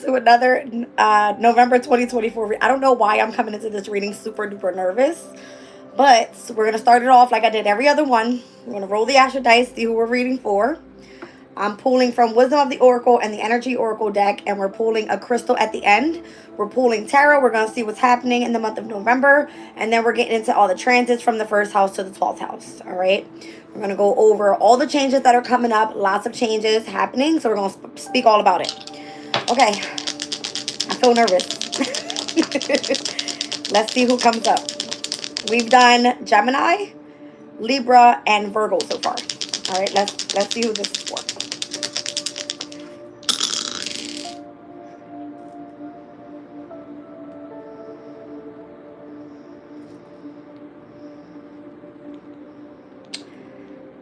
to another November 2024. I don't know why I'm coming into this reading super duper nervous, but we're going to start it off like I did every other one. We're going to roll the Astro dice, see who we're reading for. I'm pulling from Wisdom of the Oracle and the Energy Oracle deck, and we're pulling a crystal at the end. We're pulling tarot. We're going to see what's happening in the month of November, and then we're getting into all the transits from the 1st house to the 12th house, all right? We're going to go over all the changes that are coming up, lots of changes happening, so we're going to speak all about it. Okay, I feel nervous. Let's see who comes up. We've done Gemini, Libra, and Virgo so far. All right, let's see who this is for.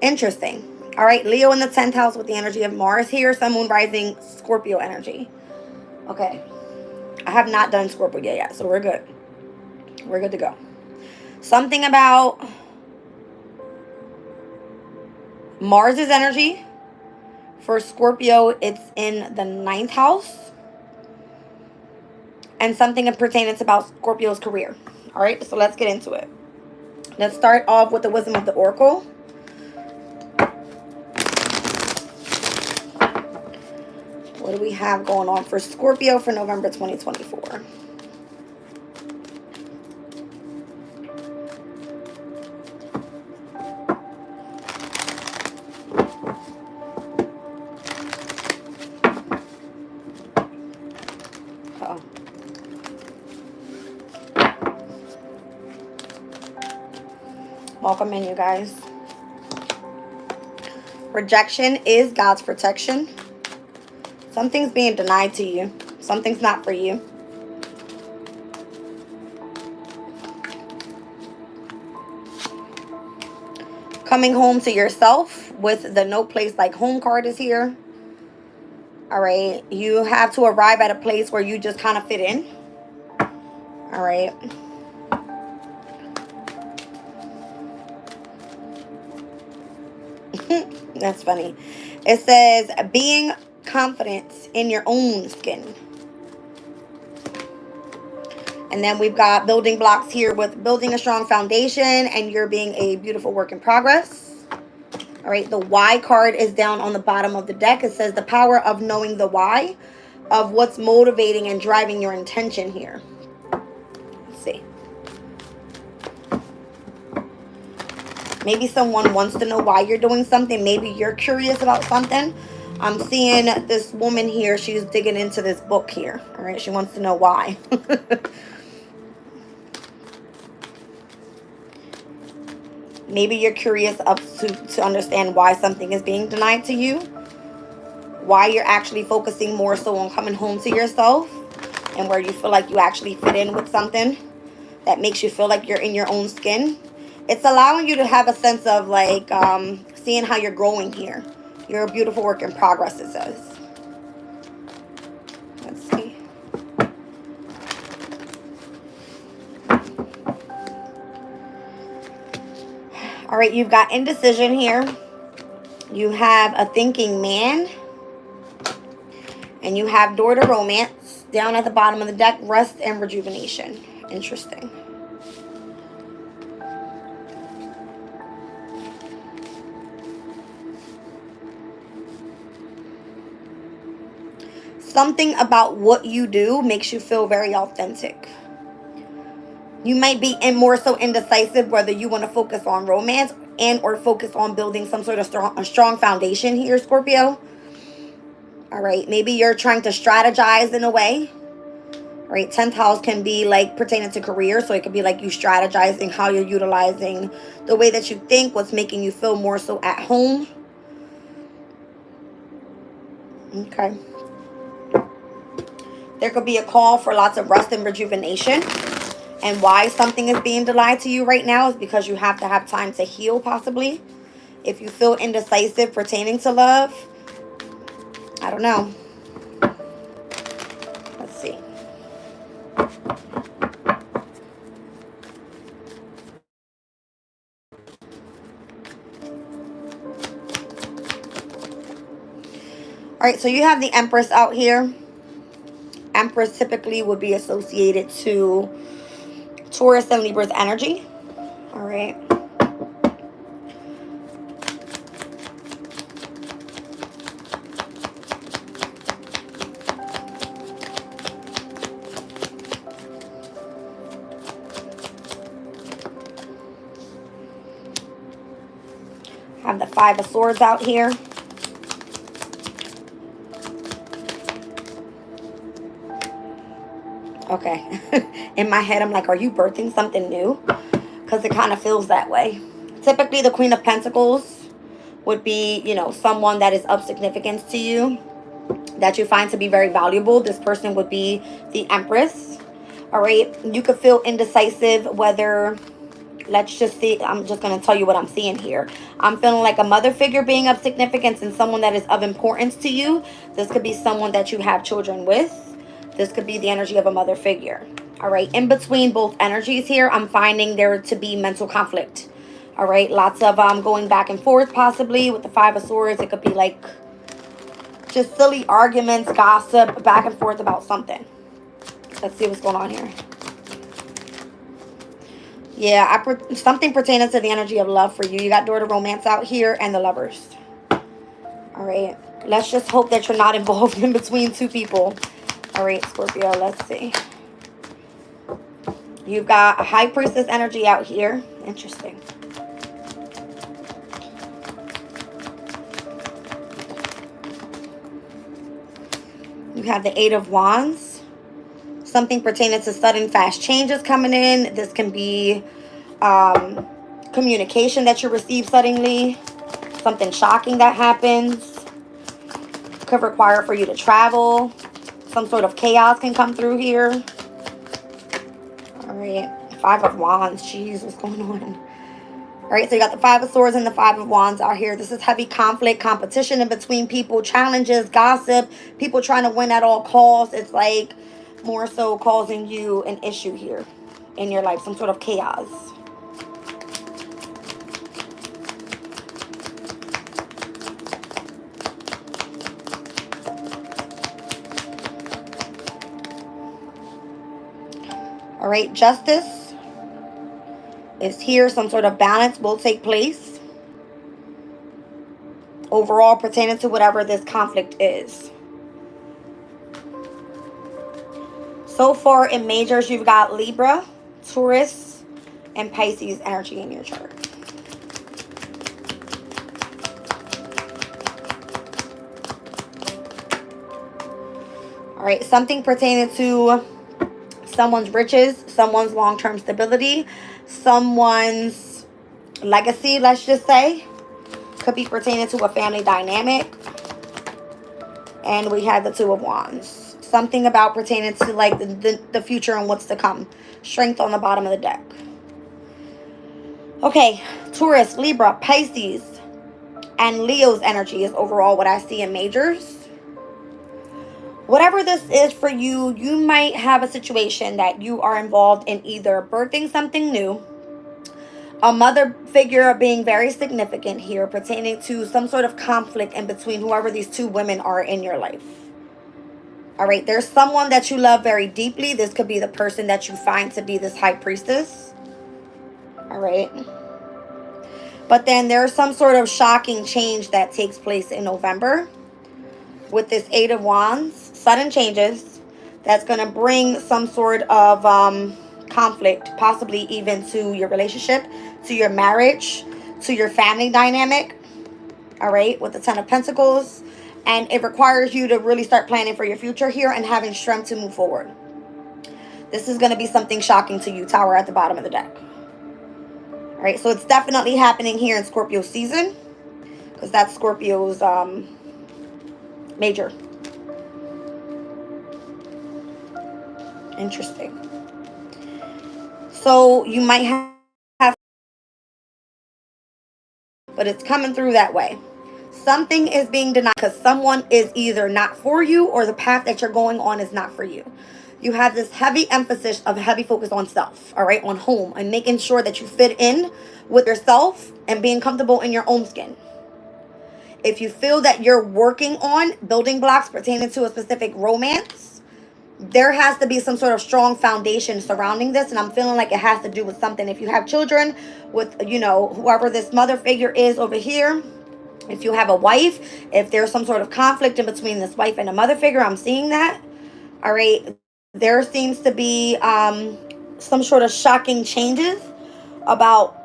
Interesting. All right, Leo in the 10th house with the energy of Mars here. Sun, Moon, Rising, Scorpio energy. Okay. I have not done Scorpio yet, so we're good. We're good to go. Something about Mars's energy. For Scorpio, it's in the 9th house. And something pertaining to about Scorpio's career. All right, so let's get into it. Let's start off with the Wisdom of the Oracle. What do we have going on for Scorpio for November 2024? Uh-oh. Welcome in, you guys. Rejection is God's protection. Something's being denied to you. Something's not for you. Coming home to yourself with the no place like home card is here. All right. You have to arrive at a place where you just kind of fit in. All right. That's funny. It says being confident in your own skin. And then we've got building blocks here with building a strong foundation and you're being a beautiful work in progress. All right, the why card is down on the bottom of the deck. It says the power of knowing the why of what's motivating and driving your intention here. Let's see. Maybe someone wants to know why you're doing something. Maybe you're curious about something. I'm seeing this woman here. She's digging into this book here. All right. She wants to know why. Maybe you're curious to understand why something is being denied to you. Why you're actually focusing more so on coming home to yourself. And where you feel like you actually fit in with something that makes you feel like you're in your own skin. It's allowing you to have a sense of like seeing how you're growing here. You're a beautiful work in progress, it says. Let's see. All right, you've got indecision here. You have a thinking man. And you have door to romance. Down at the bottom of the deck, rest and rejuvenation. Interesting. Something about what you do makes you feel very authentic. You might be more so indecisive whether you want to focus on romance and or focus on building some sort of strong foundation here, Scorpio. All right, maybe you're trying to strategize in a way. All right, 10th house can be like pertaining to career. So it could be like you strategizing how you're utilizing the way that you think, what's making you feel more so at home. Okay. There could be a call for lots of rest and rejuvenation. And why something is being denied to you right now is because you have to have time to heal, possibly. If you feel indecisive pertaining to love, I don't know. Let's see. All right, so you have the Empress out here. Empress typically would be associated to Taurus and Libra's energy. All right. Have the Five of Swords out here. Okay. In my head, I'm like, are you birthing something new? Because it kind of feels that way. Typically, the Queen of Pentacles would be, you know, someone that is of significance to you, that you find to be very valuable. This person would be the Empress. All right. You could feel indecisive whether... Let's just see. I'm just going to tell you what I'm seeing here. I'm feeling like a mother figure being of significance and someone that is of importance to you. This could be someone that you have children with. This could be the energy of a mother figure. All right. In between both energies here, I'm finding there to be mental conflict. All right. Lots of going back and forth possibly with the Five of Swords. It could be like just silly arguments, gossip, back and forth about something. Let's see what's going on here. Yeah, something pertaining to the energy of love for you. You got Door to Romance out here and the Lovers. All right. Let's just hope that you're not involved in between two people. All right, Scorpio, let's see. You've got a High Priestess energy out here. Interesting. You have the Eight of Wands. Something pertaining to sudden fast changes coming in. This can be communication that you receive suddenly. Something shocking that happens. Could require for you to travel. Some sort of chaos can come through here. All right. Five of Wands. Jeez, what's going on? All right, so you got the Five of Swords and the Five of Wands out here. This is heavy conflict, competition in between people, challenges, gossip, people trying to win at all costs. It's like more so causing you an issue here in your life, some sort of chaos. All right, Justice is here. Some sort of balance will take place overall pertaining to whatever this conflict is. So far in majors, you've got Libra, Taurus, and Pisces energy in your chart. All right, something pertaining to someone's riches, someone's long-term stability, someone's legacy, let's just say. Could be pertaining to a family dynamic. And we have the Two of Wands. Something about pertaining to like the future and what's to come. Strength on the bottom of the deck. Okay, Taurus, Libra, Pisces, and Leo's energy is overall what I see in majors. Whatever this is for you, you might have a situation that you are involved in either birthing something new, a mother figure being very significant here, pertaining to some sort of conflict in between whoever these two women are in your life. All right, there's someone that you love very deeply. This could be the person that you find to be this High Priestess. All right. But then there's some sort of shocking change that takes place in November with this Eight of Wands. Sudden changes that's going to bring some sort of conflict, possibly even to your relationship, to your marriage, to your family dynamic. All right, with the Ten of Pentacles. And it requires you to really start planning for your future here and having strength to move forward. This is going to be something shocking to you, Tower at the bottom of the deck. All right, so it's definitely happening here in Scorpio season, because that's Scorpio's major. Interesting. So you might have, but it's coming through that way. Something is being denied because someone is either not for you or the path that you're going on is not for you. You have this heavy emphasis of heavy focus on self, all right, on home, and making sure that you fit in with yourself and being comfortable in your own skin. If you feel that you're working on building blocks pertaining to a specific romance, there has to be some sort of strong foundation surrounding this, and I'm feeling like it has to do with something. If you have children with, you know, whoever this mother figure is over here, if you have a wife, if there's some sort of conflict in between this wife and a mother figure, I'm seeing that. All right, there seems to be some sort of shocking changes about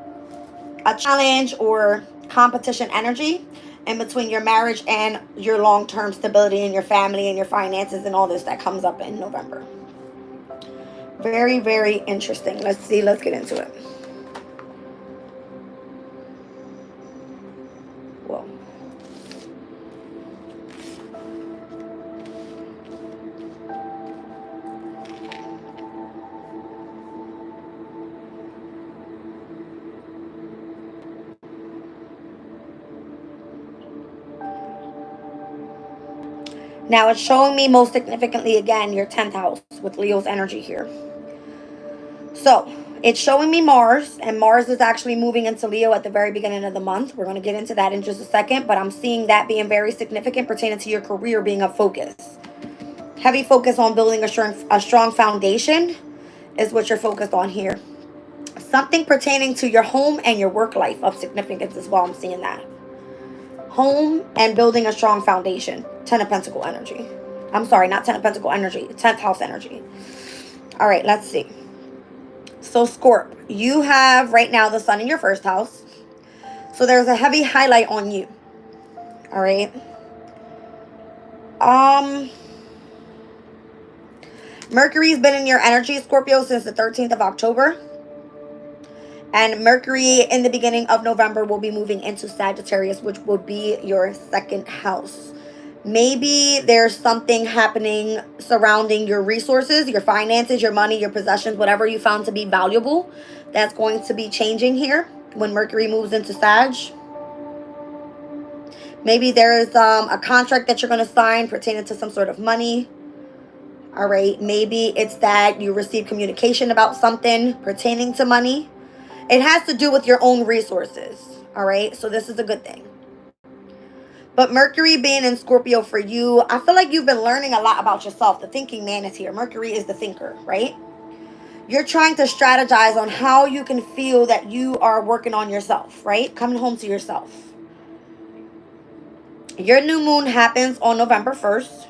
a challenge or competition energy in between your marriage and your long-term stability in your family and your finances and all this that comes up in November. Very, very interesting. Let's see. Let's get into it. Whoa. Now it's showing me most significantly again your 10th house with Leo's energy here. So it's showing me Mars, and Mars is actually moving into Leo at the very beginning of the month. We're going to get into that in just a second, but I'm seeing that being very significant pertaining to your career being a focus. Heavy focus on building a strong foundation is what you're focused on here. Something pertaining to your home and your work life of significance as well. I'm seeing that. Home and building a strong foundation. 10 of Pentacle energy. I'm sorry, not 10 of Pentacle energy. 10th house energy. All right, let's see. So Scorp, you have right now the sun in your first house. So there's a heavy highlight on you. All right. Mercury's been in your energy, Scorpio, since the 13th of October. And Mercury in the beginning of November will be moving into Sagittarius, which will be your second house. Maybe there's something happening surrounding your resources, your finances, your money, your possessions, whatever you found to be valuable. That's going to be changing here when Mercury moves into Sag. Maybe there's a contract that you're going to sign pertaining to some sort of money. All right. Maybe it's that you receive communication about something pertaining to money. It has to do with your own resources. All right. So this is a good thing. But Mercury being in Scorpio for you, I feel like you've been learning a lot about yourself. The thinking man is here. Mercury is the thinker, right? You're trying to strategize on how you can feel that you are working on yourself, right? Coming home to yourself. Your new moon happens on November 1st.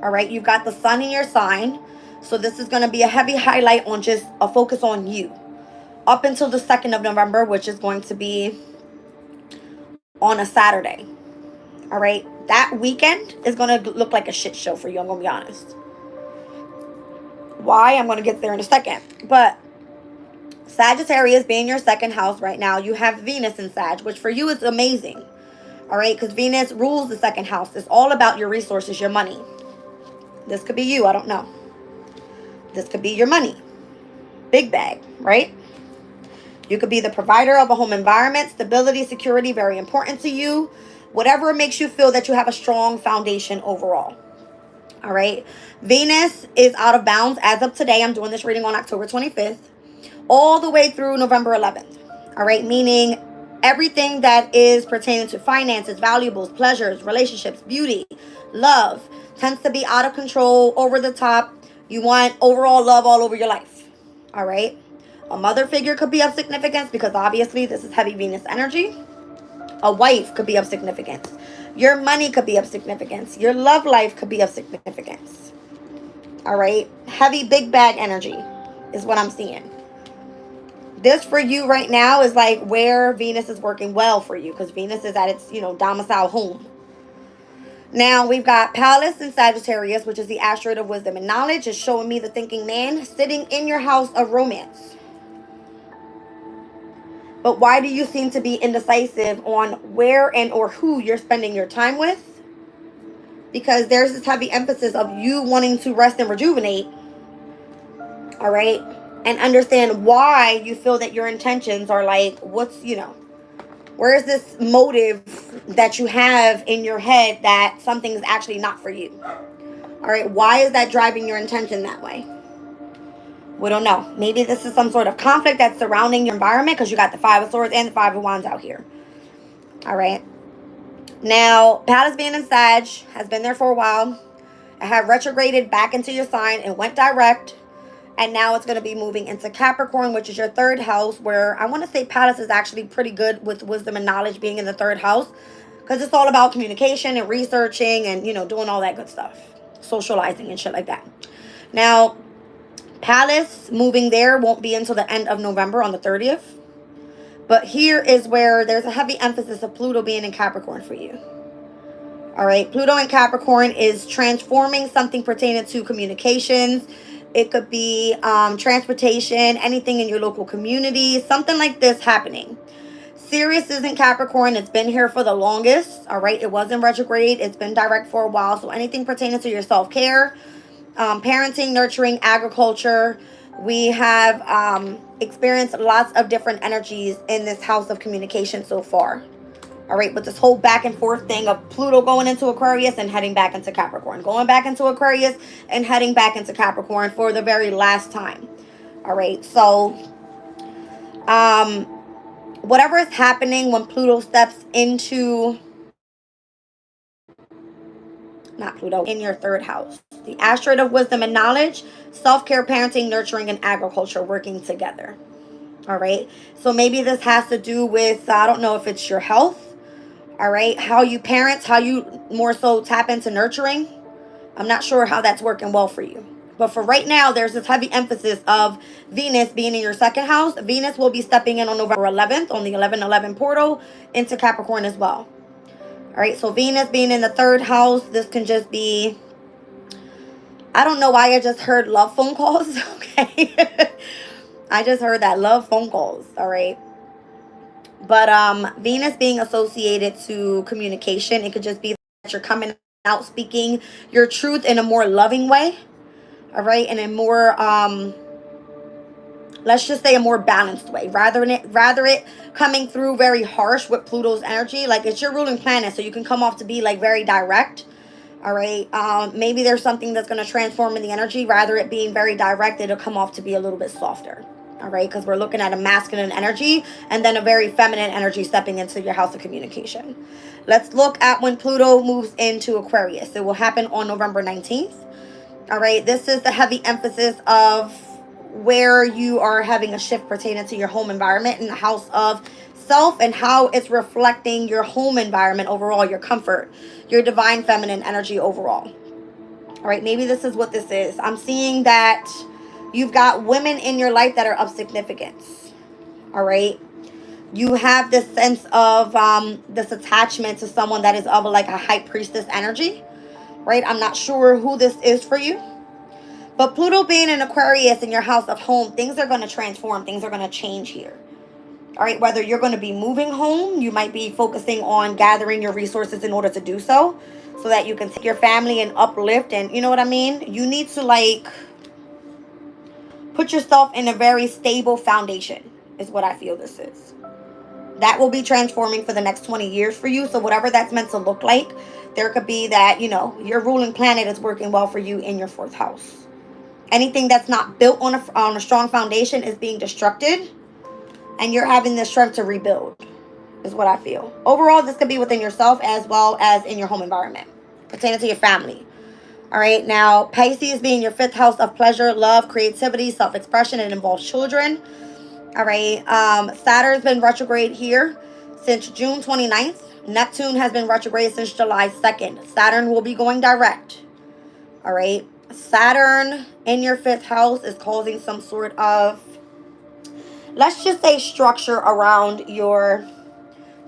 All right. You've got the sun in your sign. So this is going to be a heavy highlight on just a focus on you. Up until the 2nd of November, which is going to be on a Saturday. All right. That weekend is going to look like a shit show for you. I'm going to be honest. Why? I'm going to get there in a second. But Sagittarius being your second house right now, you have Venus in Sag, which for you is amazing. All right. Because Venus rules the second house. It's all about your resources, your money. This could be you. I don't know. This could be your money. Big bag, right? You could be the provider of a home environment. Stability, security, very important to you. Whatever makes you feel that you have a strong foundation overall. All right. Venus is out of bounds as of today. I'm doing this reading on October 25th. All the way through November 11th. All right. Meaning everything that is pertaining to finances, valuables, pleasures, relationships, beauty, love tends to be out of control, over the top. You want overall love all over your life. All right. A mother figure could be of significance because obviously this is heavy Venus energy. A wife could be of significance. Your money could be of significance. Your love life could be of significance. All right. Heavy big bag energy is what I'm seeing. This for you right now is like where Venus is working well for you because Venus is at its, domicile home. Now we've got Pallas in Sagittarius, which is the asteroid of wisdom and knowledge. It's showing me the thinking man sitting in your house of romance. But why do you seem to be indecisive on where and or who you're spending your time with? Because there's this heavy emphasis of you wanting to rest and rejuvenate. All right. And understand why you feel that your intentions are like, where is this motive that you have in your head that something's actually not for you? All right. Why is that driving your intention that way? We don't know. Maybe this is some sort of conflict that's surrounding your environment because you got the 5 of Swords and the 5 of Wands out here. All right. Now, Pallas being in Sag has been there for a while. It had retrograded back into your sign and went direct. And now it's going to be moving into Capricorn, which is your third house, where I want to say Palace is actually pretty good with wisdom and knowledge being in the third house, because it's all about communication and researching and, you know, doing all that good stuff, socializing and shit like that. Now, Palace moving there won't be until the end of November on the 30th. But here is where there's a heavy emphasis of Pluto being in Capricorn for you. All right, Pluto in Capricorn is transforming something pertaining to communications. It could be transportation, anything in your local community, something like this happening. Sirius is in Capricorn. It's been here for the longest. All right, it was in retrograde. It's been direct for a while. So anything pertaining to your self-care, parenting, nurturing, agriculture. We have experienced lots of different energies in this house of communication so far. All right, but this whole back and forth thing of Pluto going into Aquarius and heading back into Capricorn. Going back into Aquarius and heading back into Capricorn for the very last time. All right, so whatever is happening when Pluto steps into, not Pluto, in your third house. The asteroid of wisdom and knowledge, self-care, parenting, nurturing, and agriculture working together. All right, so maybe this has to do with, I don't know if it's your health. All right, how you parent, how you more so tap into nurturing. I'm not sure how that's working well for you. But for right now, there's this heavy emphasis of Venus being in your second house. Venus will be stepping in on November 11th on the 11/11 portal into Capricorn as well. All right, so Venus being in the third house, this can just be, I don't know why I just heard love phone calls, okay? I just heard that, love phone calls, all right? But Venus being associated to communication, it could just be that you're coming out speaking your truth in a more loving way, all right? In a more, let's just say a more balanced way, rather it coming through very harsh with Pluto's energy. Like, it's your ruling planet, so you can come off to be like very direct. All right, maybe there's something that's going to transform in the energy. Rather it being very direct, it'll come off to be a little bit softer. All right, because we're looking at a masculine energy and then a very feminine energy stepping into your house of communication. Let's look at when Pluto moves into Aquarius. It will happen on November 19th. All right, this is the heavy emphasis of where you are having a shift pertaining to your home environment in the house of self and how it's reflecting your home environment overall, your comfort, your divine feminine energy overall. All right, maybe this is what this is. I'm seeing that you've got women in your life that are of significance. All right, you have this sense of this attachment to someone that is of like a high priestess energy, right? I'm not sure who this is for you. But Pluto being in Aquarius in your house of home, things are going to transform. Things are going to change here. All right, whether you're going to be moving home, you might be focusing on gathering your resources in order to do so that you can take your family and uplift, and you know what I mean? You need to like put yourself in a very stable foundation is what I feel this is. That will be transforming for the next 20 years for you. So whatever that's meant to look like, there could be that, you know, your ruling planet is working well for you in your fourth house. Anything that's not built on a strong foundation is being destructed. And you're having the strength to rebuild, is what I feel. Overall, this could be within yourself as well as in your home environment, pertaining to your family. All right, now, Pisces being your fifth house of pleasure, love, creativity, self-expression. It involves children. All right, Saturn's been retrograde here since June 29th. Neptune has been retrograde since July 2nd. Saturn will be going direct. All right, Saturn in your fifth house is causing some sort of, let's just say, structure around your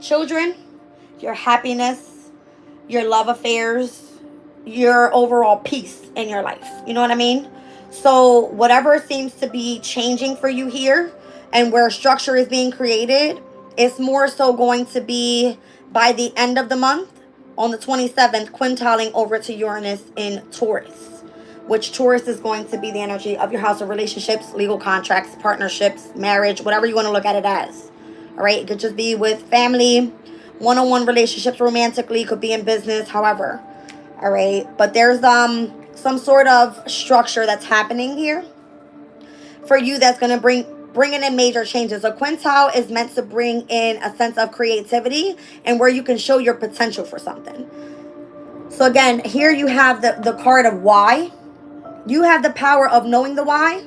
children, your happiness, your love affairs, your overall peace in your life. You know what I mean? So whatever seems to be changing for you here and where structure is being created, it's more so going to be by the end of the month on the 27th, quintiling over to Uranus in Taurus, which Taurus is going to be the energy of your house of relationships, legal contracts, partnerships, marriage, whatever you want to look at it as. All right, it could just be with family, one-on-one relationships romantically, could be in business, however. All right, but there's some sort of structure that's happening here for you that's going to bring in major changes. A quintile is meant to bring in a sense of creativity and where you can show your potential for something. So again, here you have the card of why. You have the power of knowing the why.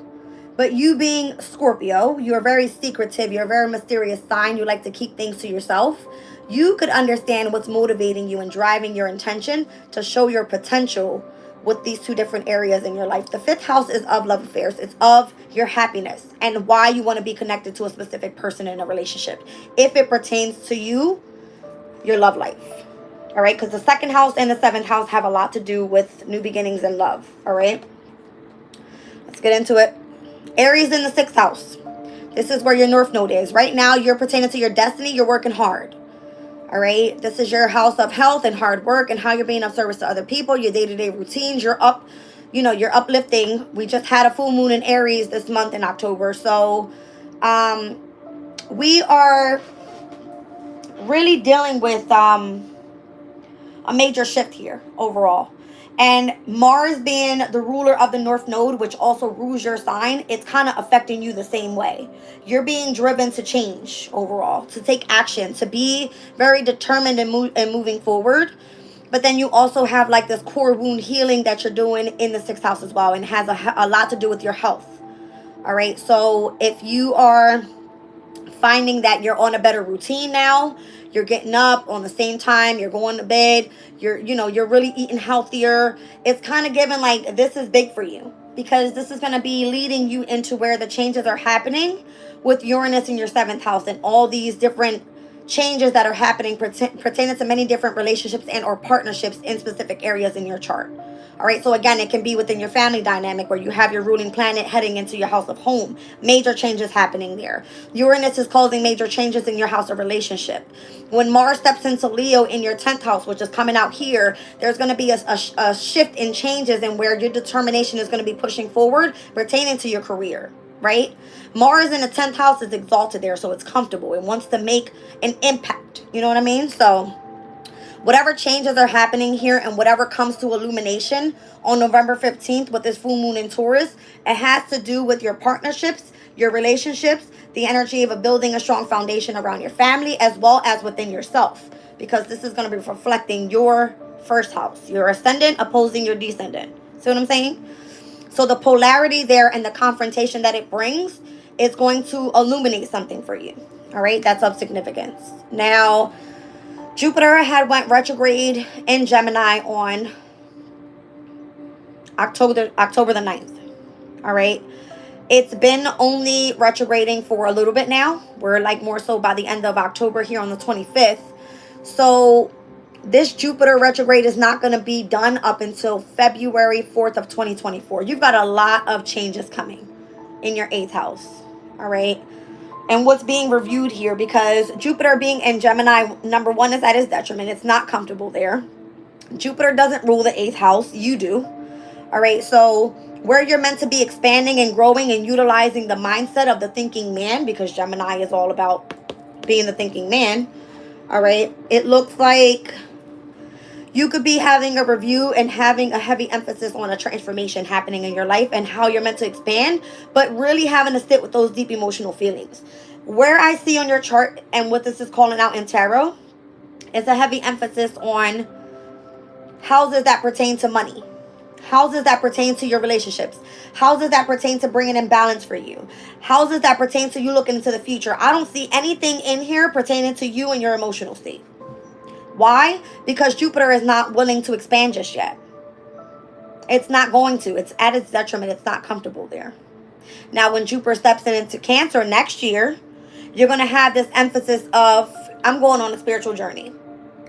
But you being Scorpio, you're very secretive. You're a very mysterious sign. You like to keep things to yourself. You could understand what's motivating you and driving your intention to show your potential with these two different areas in your life. The fifth house is of love affairs. It's of your happiness and why you want to be connected to a specific person in a relationship. If it pertains to you, your love life. All right, because the second house and the seventh house have a lot to do with new beginnings and love. All right, let's get into it. Aries in the sixth house. This is where your North Node is. Right now, you're pertaining to your destiny. You're working hard. All right. This is your house of health and hard work and how you're being of service to other people, your day-to-day routines. You're up, you're uplifting. We just had a full moon in Aries this month in October. So we are really dealing with a major shift here overall. And Mars being the ruler of the North Node, which also rules your sign, it's kind of affecting you the same way. You're being driven to change overall, to take action, to be very determined and moving forward. But then you also have like this core wound healing that you're doing in the sixth house as well. And it has a lot to do with your health. All right. So if you are finding that you're on a better routine now, you're getting up on the same time, you're going to bed, you're really eating healthier, it's kind of given like this is big for you, because this is going to be leading you into where the changes are happening with Uranus in your seventh house and all these different changes that are happening pertaining to many different relationships and or partnerships in specific areas in your chart. All right, so again, it can be within your family dynamic where you have your ruling planet heading into your house of home. Major changes happening there. Uranus is causing major changes in your house of relationship. When Mars steps into Leo in your 10th house, which is coming out here, there's going to be a shift in changes in where your determination is going to be pushing forward pertaining to your career, right? Mars in the 10th house is exalted there, so it's comfortable. It wants to make an impact. You know what I mean? So whatever changes are happening here and whatever comes to illumination on November 15th with this full moon in Taurus, it has to do with your partnerships, your relationships, the energy of building a strong foundation around your family as well as within yourself, because this is going to be reflecting your first house, your ascendant opposing your descendant. See what I'm saying? So the polarity there and the confrontation that it brings is going to illuminate something for you. All right, that's of significance. Now, Jupiter had went retrograde in Gemini on October the 9th. All right. It's been only retrograding for a little bit now. We're like more so by the end of October here on the 25th. So this Jupiter retrograde is not going to be done up until February 4th of 2024. You've got a lot of changes coming in your 8th house. All right. And what's being reviewed here, because Jupiter being in Gemini, number one, is at his detriment. It's not comfortable there. Jupiter doesn't rule the 8th house. You do. All right. So where you're meant to be expanding and growing and utilizing the mindset of the thinking man, because Gemini is all about being the thinking man. All right. It looks like you could be having a review and having a heavy emphasis on a transformation happening in your life and how you're meant to expand, but really having to sit with those deep emotional feelings. Where I see on your chart and what this is calling out in tarot is a heavy emphasis on houses that pertain to money, houses that pertain to your relationships, houses that pertain to bringing in balance for you, houses that pertain to you looking into the future. I don't see anything in here pertaining to you and your emotional state. Why? Because Jupiter is not willing to expand just yet. It's not going to. It's at its detriment. It's not comfortable there. Now, when Jupiter steps into Cancer next year, you're going to have this emphasis of, I'm going on a spiritual journey.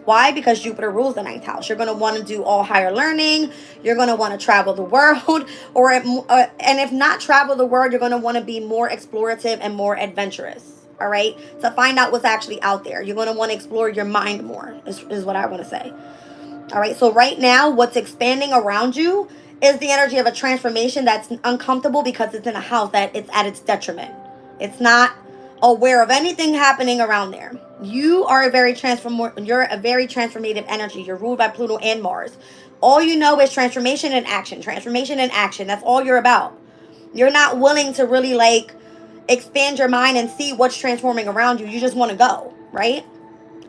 Why? Because Jupiter rules the 9th house. You're going to want to do all higher learning. You're going to want to travel the world. And if not travel the world, you're going to want to be more explorative and more adventurous. All right, to find out what's actually out there. You're going to want to explore your mind more, is what I want to say. All right, so right now, what's expanding around you is the energy of a transformation that's uncomfortable because it's in a house that it's at its detriment. It's not aware of anything happening around there. You are a very transformative energy. You're ruled by Pluto and Mars. All you know is transformation and action. Transformation and action. That's all you're about. You're not willing to really expand your mind and see what's transforming around you. You just want to go, right?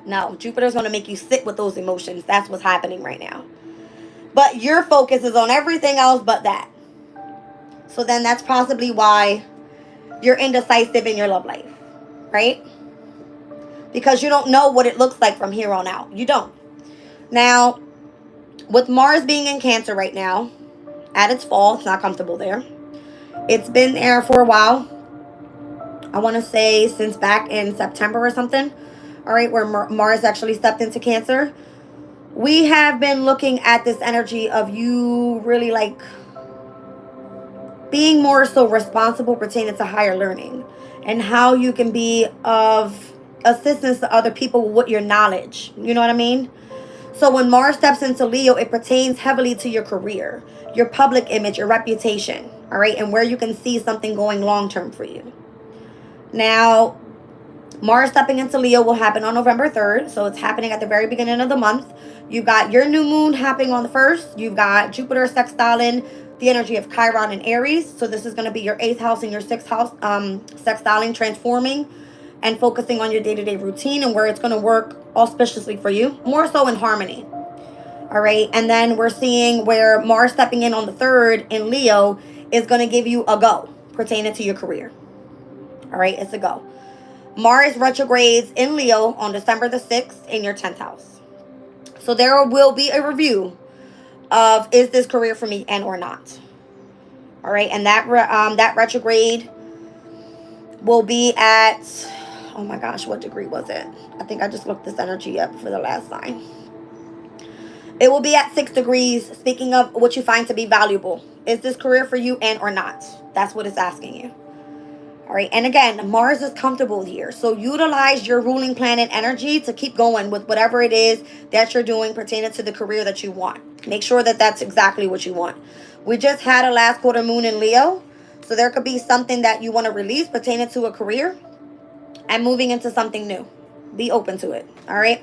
No, Jupiter's going to make you sit with those emotions. That's what's happening right now. But your focus is on everything else but that. So then that's possibly why you're indecisive in your love life, right? Because you don't know what it looks like from here on out. You don't. Now, with Mars being in Cancer right now, at its fall, it's not comfortable there. It's been there for a while. I want to say since back in September or something. All right, where Mars actually stepped into Cancer. We have been looking at this energy of you really like being more so responsible pertaining to higher learning and how you can be of assistance to other people with your knowledge. You know what I mean? So when Mars steps into Leo, it pertains heavily to your career, your public image, your reputation, all right, and where you can see something going long term for you. Now, Mars stepping into Leo will happen on November 3rd, so it's happening at the very beginning of the month. You've got your new moon happening on the 1st. You've got Jupiter sextiling the energy of Chiron and Aries. So this is going to be your 8th house and your 6th house sextiling, transforming, and focusing on your day-to-day routine and where it's going to work auspiciously for you, more so in harmony. All right, and then we're seeing where Mars stepping in on the 3rd in Leo is going to give you a go pertaining to your career. All right, it's a go. Mars retrogrades in Leo on December the 6th in your 10th house. So there will be a review of is this career for me and or not. All right, and that retrograde will be at, oh my gosh, what degree was it? I think I just looked this energy up for the last sign. It will be at 6 degrees, speaking of what you find to be valuable. Is this career for you and or not? That's what it's asking you. All right, and again, Mars is comfortable here. So utilize your ruling planet energy to keep going with whatever it is that you're doing pertaining to the career that you want. Make sure that that's exactly what you want. We just had a last quarter moon in Leo. So there could be something that you want to release pertaining to a career and moving into something new. Be open to it. All right.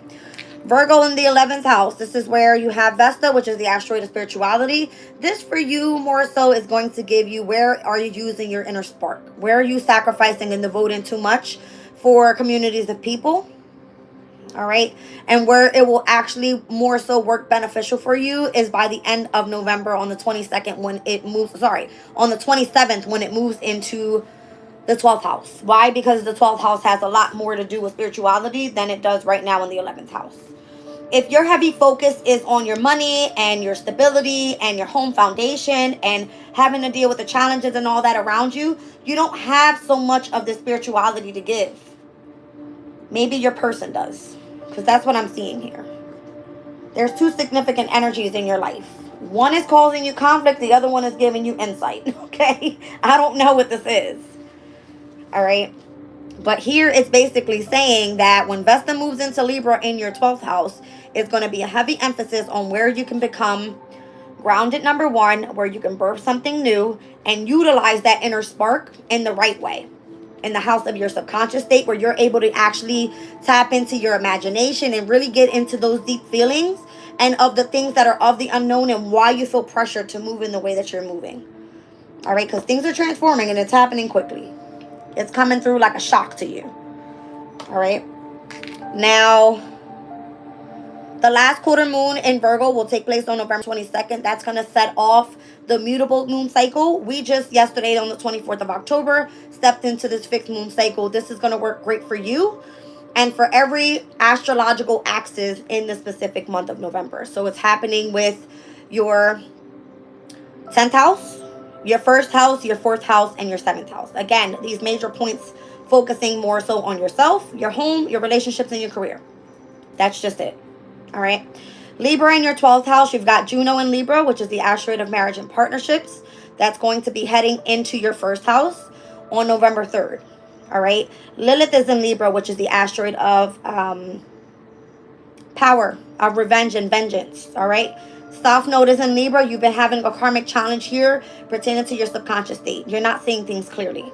Virgo in the 11th house. This is where you have Vesta, which is the asteroid of spirituality. This for you more so is going to give you where are you using your inner spark? Where are you sacrificing and devoting too much for communities of people? All right. And where it will actually more so work beneficial for you is by the end of November on the 22nd when it moves, on the 27th when it moves into the 12th house. Why? Because the 12th house has a lot more to do with spirituality than it does right now in the 11th house. If your heavy focus is on your money and your stability and your home foundation and having to deal with the challenges and all that around you, you don't have so much of the spirituality to give. Maybe your person does, because that's what I'm seeing here. There's two significant energies in your life. One is causing you conflict. The other one is giving you insight. Okay? I don't know what this is. All right? But here it's basically saying that when Vesta moves into Libra in your 12th house, it's going to be a heavy emphasis on where you can become grounded, number one, where you can birth something new and utilize that inner spark in the right way. In the house of your subconscious state where you're able to actually tap into your imagination and really get into those deep feelings and of the things that are of the unknown and why you feel pressure to move in the way that you're moving. All right, because things are transforming and it's happening quickly. It's coming through like a shock to you. All right. Now, the last quarter moon in Virgo will take place on November 22nd. That's going to set off the mutable moon cycle. We just yesterday on the 24th of October stepped into this fixed moon cycle. This is going to work great for you and for every astrological axis in the specific month of November. So it's happening with your 10th house, your 1st house, your 4th house, and your 7th house. Again, these major points focusing more so on yourself, your home, your relationships, and your career. That's just it. All right. Libra in your 12th house, you've got Juno in Libra, which is the asteroid of marriage and partnerships. That's going to be heading into your 1st house on November 3rd. All right. Lilith is in Libra, which is the asteroid of power, of revenge and vengeance. All right. South Node is in Libra. You've been having a karmic challenge here pertaining to your subconscious state. You're not seeing things clearly.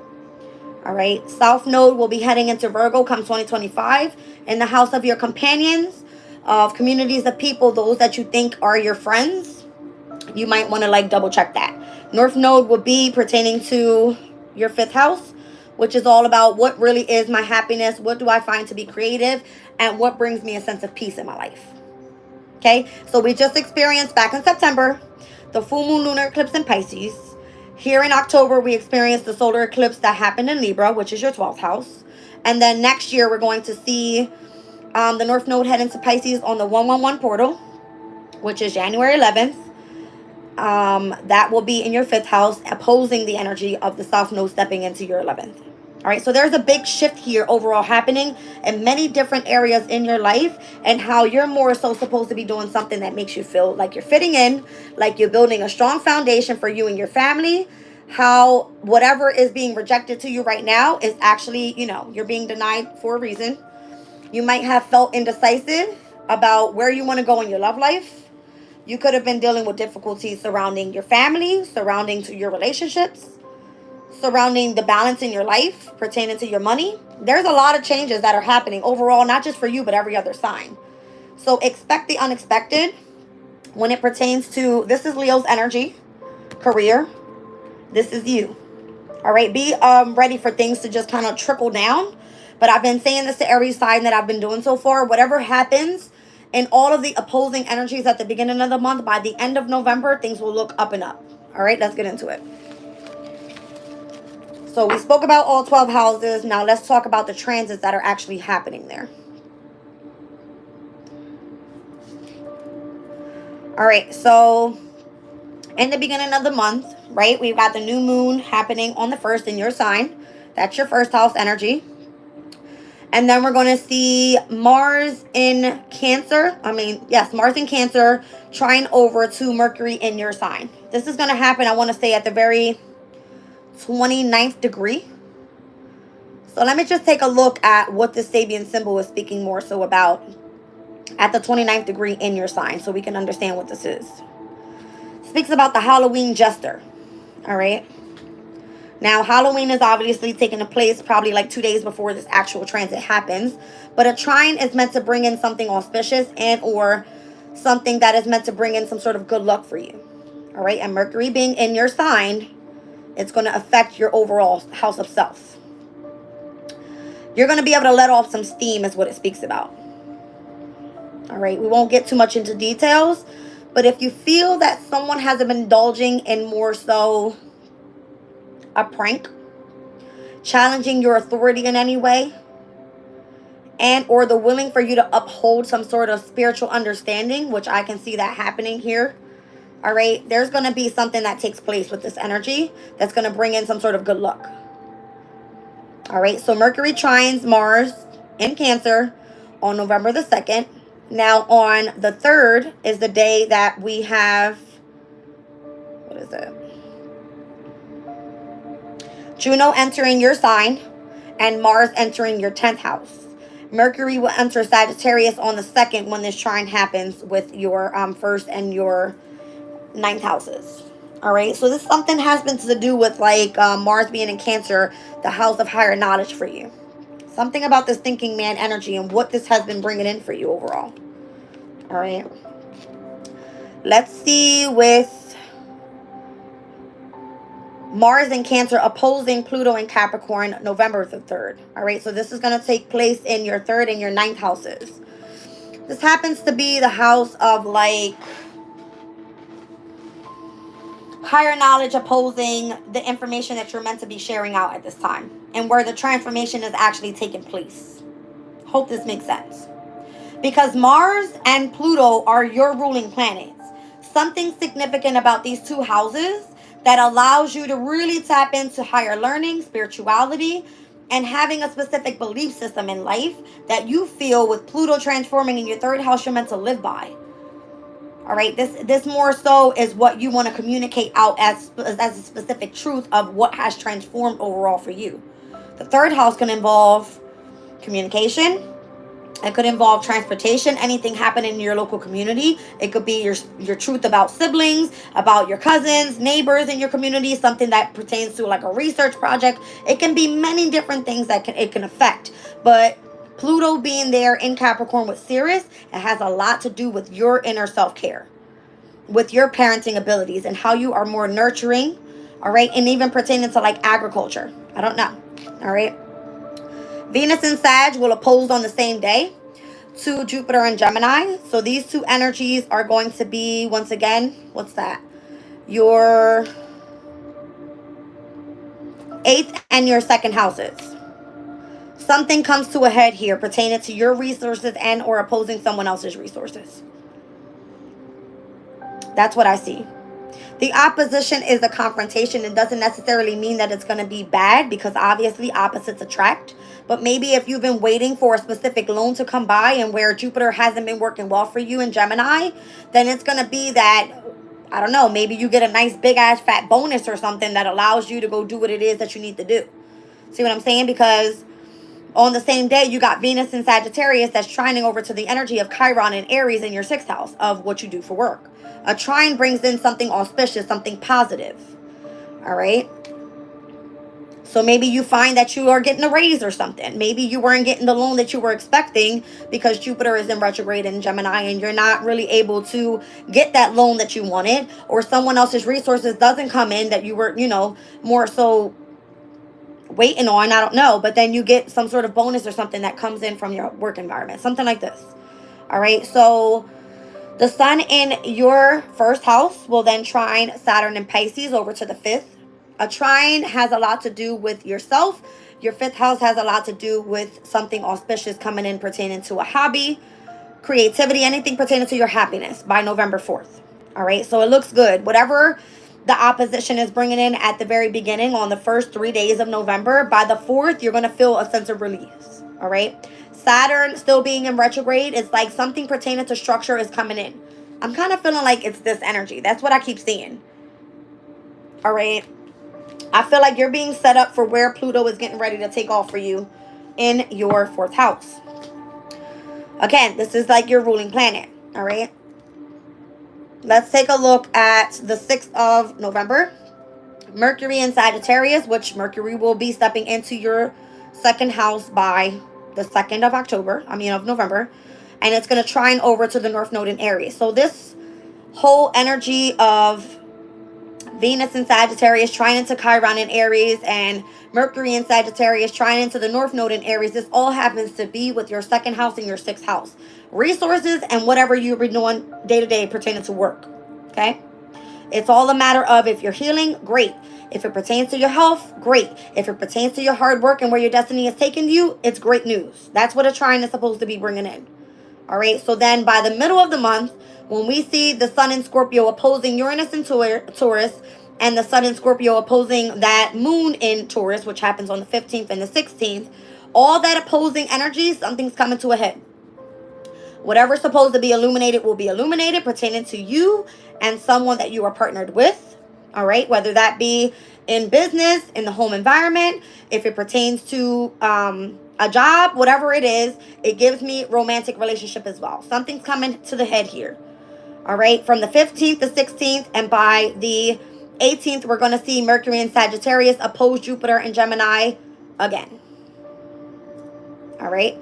All right. South Node will be heading into Virgo come 2025 in the house of your companions, of communities of people, those that you think are your friends. You might want to like double check that. North Node will be pertaining to your 5th house, which is all about what really is my happiness, what do I find to be creative, and what brings me a sense of peace in my life. Okay, so we just experienced back in September the full moon lunar eclipse in Pisces. Here in October, we experienced the solar eclipse that happened in Libra, which is your 12th house. And then next year, we're going to see the North Node head into Pisces on the 111 portal, which is January 11th. That will be in your 5th house, opposing the energy of the South Node stepping into your 11th. All right, so there's a big shift here overall happening in many different areas in your life, and how you're more so supposed to be doing something that makes you feel like you're fitting in, like you're building a strong foundation for you and your family. How whatever is being rejected to you right now is actually, you're being denied for a reason. You might have felt indecisive about where you want to go in your love life. You could have been dealing with difficulties surrounding your family, surrounding to your relationships, surrounding the balance in your life, pertaining to your money. There's a lot of changes that are happening overall, not just for you, but every other sign. So expect the unexpected when it pertains to, this is Leo's energy, career. This is you. All right, be ready for things to just kind of trickle down. But I've been saying this to every sign that I've been doing so far. Whatever happens in all of the opposing energies at the beginning of the month, by the end of November, things will look up and up. All right, let's get into it. So we spoke about all 12 houses. Now let's talk about the transits that are actually happening there. All right, so in the beginning of the month, right, we've got the new moon happening on the 1st in your sign. That's your 1st house energy. And then we're going to see Mars in Cancer. Mars in Cancer trine over to Mercury in your sign. This is going to happen, I want to say, at the very 29th degree. So let me just take a look at what the Sabian symbol is speaking more so about at the 29th degree in your sign, so we can understand what this is. It speaks about the Halloween jester. All right. Now, Halloween is obviously taking place probably like 2 days before this actual transit happens. But a trine is meant to bring in something auspicious and or something that is meant to bring in some sort of good luck for you. All right. And Mercury being in your sign, it's going to affect your overall house of self. You're going to be able to let off some steam is what it speaks about. All right. We won't get too much into details. But if you feel that someone has been indulging in more so a prank, challenging your authority in any way, and or the willing for you to uphold some sort of spiritual understanding, which I can see that happening here. All right, there's going to be something that takes place with this energy that's going to bring in some sort of good luck. All right, so Mercury trines Mars in Cancer on November the 2nd. Now on the 3rd is the day that we have, what is it? Juno entering your sign and Mars entering your 10th house. Mercury will enter Sagittarius on the 2nd when this trine happens with your 1st and your 9th houses. All right, so this something has been to do with like Mars being in Cancer, the house of higher knowledge for you. Something about this thinking man energy and what this has been bringing in for you overall. All right. Let's see with Mars in Cancer opposing Pluto in Capricorn, November the 3rd. All right, so this is going to take place in your 3rd and your 9th houses. This happens to be the house of like higher knowledge opposing the information that you're meant to be sharing out at this time, and where the transformation is actually taking place. Hope this makes sense. Because Mars and Pluto are your ruling planets. Something significant about these two houses that allows you to really tap into higher learning, spirituality, and having a specific belief system in life that you feel with Pluto transforming in your 3rd house you're meant to live by. All right, this more so is what you want to communicate out as a specific truth of what has transformed overall for you. The 3rd house can involve communication. It could involve transportation, anything happening in your local community. It could be your truth about siblings, about your cousins, neighbors in your community, something that pertains to like a research project. It can be many different things that it can affect. But Pluto being there in Capricorn with Sirius, it has a lot to do with your inner self-care, with your parenting abilities and how you are more nurturing, all right? And even pertaining to like agriculture. I don't know, all right? Venus and Sag will oppose on the same day to Jupiter and Gemini. So these two energies are going to be, once again, what's that? Your 8th and your 2nd houses. Something comes to a head here pertaining to your resources and or opposing someone else's resources. That's what I see. The opposition is a confrontation. It doesn't necessarily mean that it's going to be bad, because obviously opposites attract. But maybe if you've been waiting for a specific loan to come by and where Jupiter hasn't been working well for you in Gemini, then it's going to be that, I don't know, maybe you get a nice big ass fat bonus or something that allows you to go do what it is that you need to do. See what I'm saying? Because on the same day, you got Venus in Sagittarius that's trining over to the energy of Chiron and Aries in your 6th house of what you do for work. A trine brings in something auspicious, something positive. All right. So maybe you find that you are getting a raise or something. Maybe you weren't getting the loan that you were expecting because Jupiter is in retrograde in Gemini and you're not really able to get that loan that you wanted, or someone else's resources doesn't come in that you were, more so waiting on. I don't know. But then you get some sort of bonus or something that comes in from your work environment. Something like this. All right. So the sun in your 1st house will then trine Saturn and Pisces over to the 5th. A trine has a lot to do with yourself. Your 5th house has a lot to do with something auspicious coming in pertaining to a hobby, creativity, anything pertaining to your happiness by November 4th. All right, so it looks good. Whatever the opposition is bringing in at the very beginning on the first 3 days of November, by the 4th, you're going to feel a sense of release. All right. Saturn still being in retrograde, it's like something pertaining to structure is coming in. I'm kind of feeling like it's this energy. That's what I keep seeing. All right. I feel like you're being set up for where Pluto is getting ready to take off for you in your 4th house. Again, this is like your ruling planet. All right. Let's take a look at the 6th of November. Mercury in Sagittarius, which Mercury will be stepping into your 2nd house by the 2nd of November. And it's going to trine over to the North Node in Aries. So this whole energy of Venus in Sagittarius trying into Chiron in Aries and Mercury in Sagittarius trying into the North Node in Aries, this all happens to be with your 2nd house and your 6th house. Resources and whatever you're doing day to day pertaining to work. Okay? It's all a matter of if you're healing, great. If it pertains to your health, great. If it pertains to your hard work and where your destiny is taking you, it's great news. That's what a trine is supposed to be bringing in. All right? So then by the middle of the month, when we see the sun in Scorpio opposing Uranus in Taurus, and the sun in Scorpio opposing that moon in Taurus, which happens on the 15th and the 16th, all that opposing energy, something's coming to a head. Whatever's supposed to be illuminated will be illuminated pertaining to you and someone that you are partnered with. All right. Whether that be in business, in the home environment, if it pertains to a job, whatever it is, it gives me romantic relationship as well. Something's coming to the head here. All right. From the 15th to 16th, and by the 18th, we're going to see Mercury in Sagittarius oppose Jupiter in Gemini again. All right.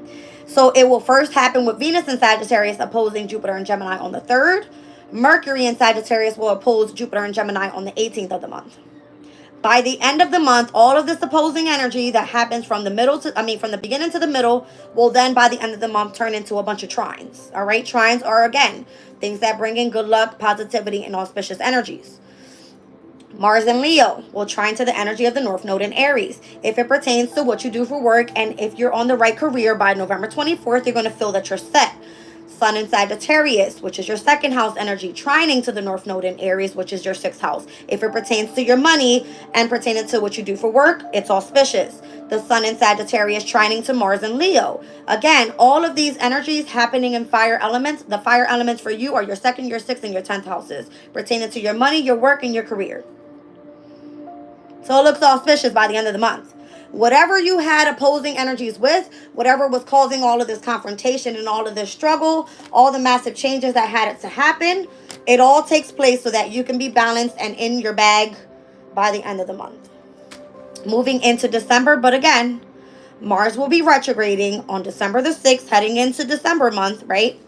So it will first happen with Venus in Sagittarius opposing Jupiter and Gemini on the 3rd. Mercury in Sagittarius will oppose Jupiter and Gemini on the 18th of the month. By the end of the month, all of this opposing energy that happens from the beginning to the middle will then by the end of the month turn into a bunch of trines. All right. Trines are, again, things that bring in good luck, positivity, and auspicious energies. Mars and Leo will trine to the energy of the North Node in Aries. If it pertains to what you do for work and if you're on the right career, by November 24th, you're going to feel that you're set. Sun in Sagittarius, which is your 2nd house energy, trining to the North Node in Aries, which is your 6th house. If it pertains to your money and pertaining to what you do for work, it's auspicious. The Sun in Sagittarius trining to Mars and Leo. Again, all of these energies happening in fire elements. The fire elements for you are your 2nd, your 6th, and your 10th houses, pertaining to your money, your work, and your career. So it looks auspicious by the end of the month. Whatever you had opposing energies with, whatever was causing all of this confrontation and all of this struggle, all the massive changes that had it to happen, it all takes place so that you can be balanced and in your bag by the end of the month. Moving into December, but again, Mars will be retrograding on December the 6th, heading into December month, right?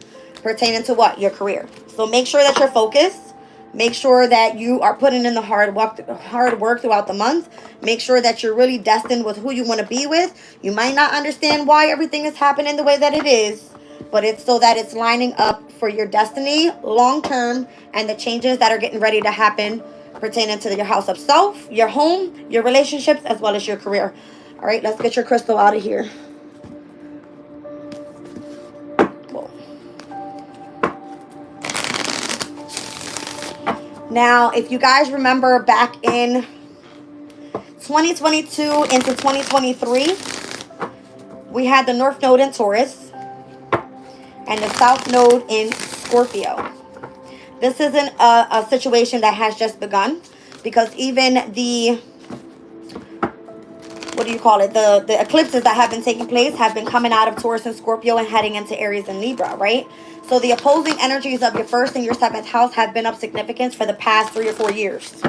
Pertaining to what? Your career. So make sure that you're focused. Make sure that you are putting in the hard work throughout the month. Make sure that you're really destined with who you want to be with. You might not understand why everything is happening the way that it is, but it's so that it's lining up for your destiny long term and the changes that are getting ready to happen pertaining to your house of self, your home, your relationships, as well as your career. All right, let's get your crystal out of here. Now, if you guys remember back in 2022 into 2023, we had the North Node in Taurus and the South Node in Scorpio. This isn't a situation that has just begun, because even the, what do you call it? The eclipses that have been taking place have been coming out of Taurus and Scorpio and heading into Aries and Libra, right? So the opposing energies of your first and your seventh house have been of significance for the past 3 or 4 years.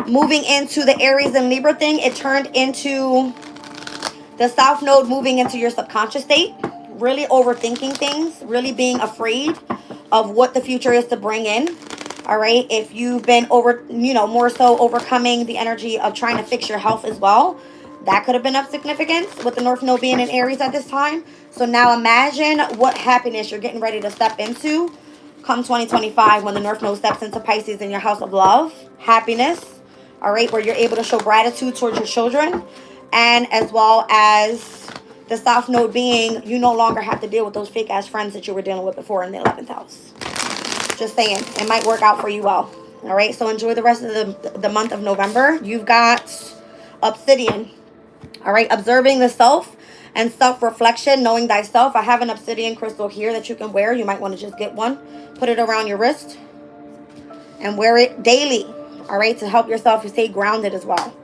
Moving into the Aries and Libra thing, it turned into the South Node moving into your subconscious state, really overthinking things, really being afraid of what the future is to bring in. All right, if you've been more so overcoming the energy of trying to fix your health as well, that could have been of significance with the North Node being in Aries at this time. So now imagine what happiness you're getting ready to step into come 2025 when the North Node steps into Pisces in your house of love, happiness, all right, where you're able to show gratitude towards your children, and as well as the South Node being, you no longer have to deal with those fake ass friends that you were dealing with before in the 11th house. Just saying, it might work out for you well. All right, so enjoy the rest of the month of November. You've got Obsidian. All right, observing the self and self-reflection, knowing thyself. I have an obsidian crystal here that you can wear. You might want to just get one, put it around your wrist, and wear it daily. All right, to help yourself to stay grounded as well.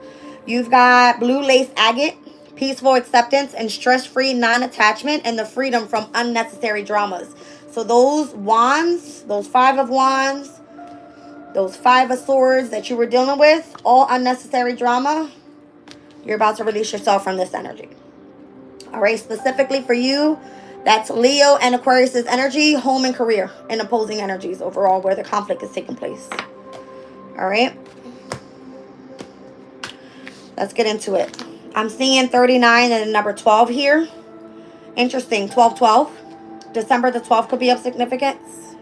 You've got blue lace agate, peaceful acceptance and stress-free non-attachment, and the freedom from unnecessary dramas. So those wands, those 5 of wands, those 5 of swords that you were dealing with, all unnecessary drama, you're about to release yourself from this energy. All right, specifically for you, that's Leo and Aquarius' energy, home and career, and opposing energies overall where the conflict is taking place. All right, let's get into it. I'm seeing 39 and the number 12 here. Interesting, 12-12. December the 12th could be of significance.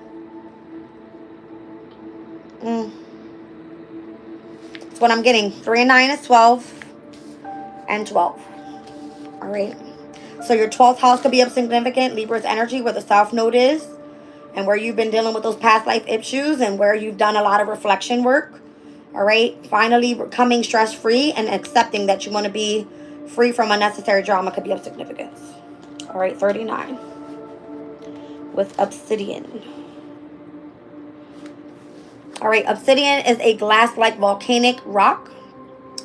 That's what I'm getting. 3 and 9 is 12 and 12. All right. So your 12th house could be of significant. Libra's energy, where the South Node is, and where you've been dealing with those past life issues and where you've done a lot of reflection work. All right. Finally becoming stress-free and accepting that you want to be free from unnecessary drama could be of significance. All right. 39. With obsidian. All right, obsidian is a glass-like volcanic rock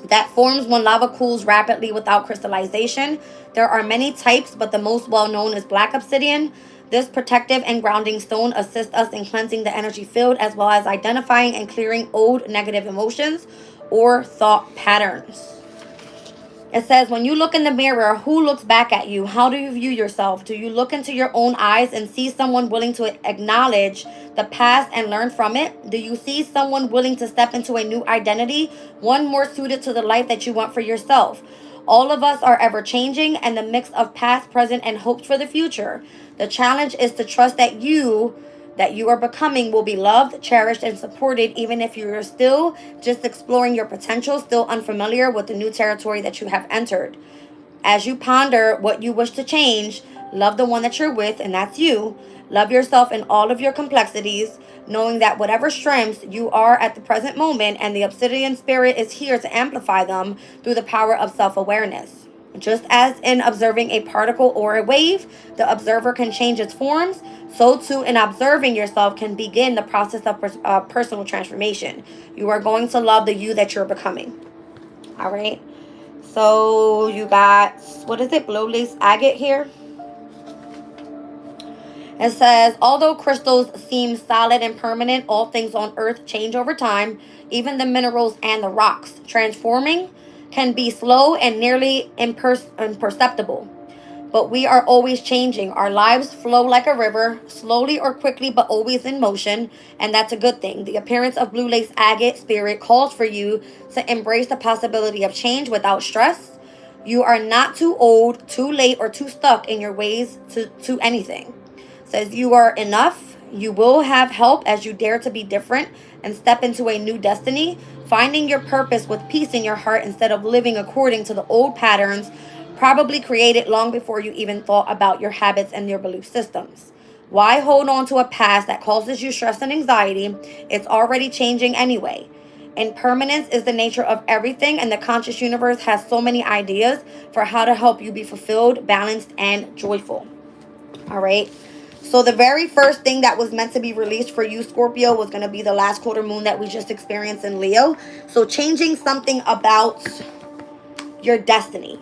that forms when lava cools rapidly without crystallization. There are many types, but the most well-known is black obsidian. This protective and grounding stone assists us in cleansing the energy field as well as identifying and clearing old negative emotions or thought patterns. It says, when you look in the mirror, who looks back at you? How do you view yourself? Do you look into your own eyes and see someone willing to acknowledge the past and learn from it? Do you see someone willing to step into a new identity, one more suited to the life that you want for yourself? All of us are ever changing, and the mix of past, present, and hopes for the future. The challenge is to trust that you are becoming will be loved, cherished, and supported, even if you're still just exploring your potential, still unfamiliar with the new territory that you have entered. As you ponder what you wish to change, love the one that you're with, and that's you. Love yourself in all of your complexities, knowing that whatever strengths you are at the present moment, and the obsidian spirit is here to amplify them through the power of self-awareness. Just as in observing a particle or a wave, the observer can change its forms, so too in observing yourself can begin the process of personal transformation. You are going to love the you that you're becoming. All right. So you got, what is it? Blue lace agate here. It says, although crystals seem solid and permanent, all things on earth change over time. Even the minerals and the rocks. Transforming can be slow and nearly imperceptible. But we are always changing. Our lives flow like a river, slowly or quickly, but always in motion. And that's a good thing. The appearance of blue lace agate spirit calls for you to embrace the possibility of change without stress. You are not too old, too late, or too stuck in your ways to anything. Says you are enough. You will have help as you dare to be different and step into a new destiny, finding your purpose with peace in your heart instead of living according to the old patterns probably created long before you even thought about your habits and your belief systems. Why hold on to a past that causes you stress and anxiety? It's already changing anyway. Impermanence is the nature of everything, and the conscious universe has so many ideas for how to help you be fulfilled, balanced, and joyful. All right. So the very first thing that was meant to be released for you, Scorpio, was going to be the last quarter moon that we just experienced in Leo. So changing something about your destiny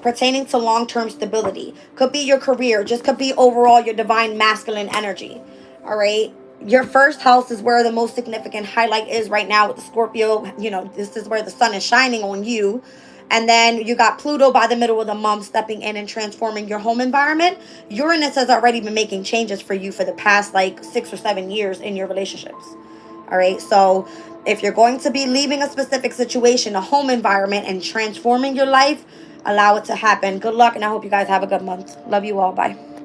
pertaining to long-term stability. Could be your career, just could be overall your divine masculine energy. All right. Your first house is where the most significant highlight is right now with the Scorpio. You know, this is where the sun is shining on you. And then you got Pluto by the middle of the month stepping in and transforming your home environment. Uranus has already been making changes for you for the past like 6 or 7 years in your relationships. All right. So if you're going to be leaving a specific situation, a home environment, and transforming your life, allow it to happen. Good luck, and I hope you guys have a good month. Love you all. Bye.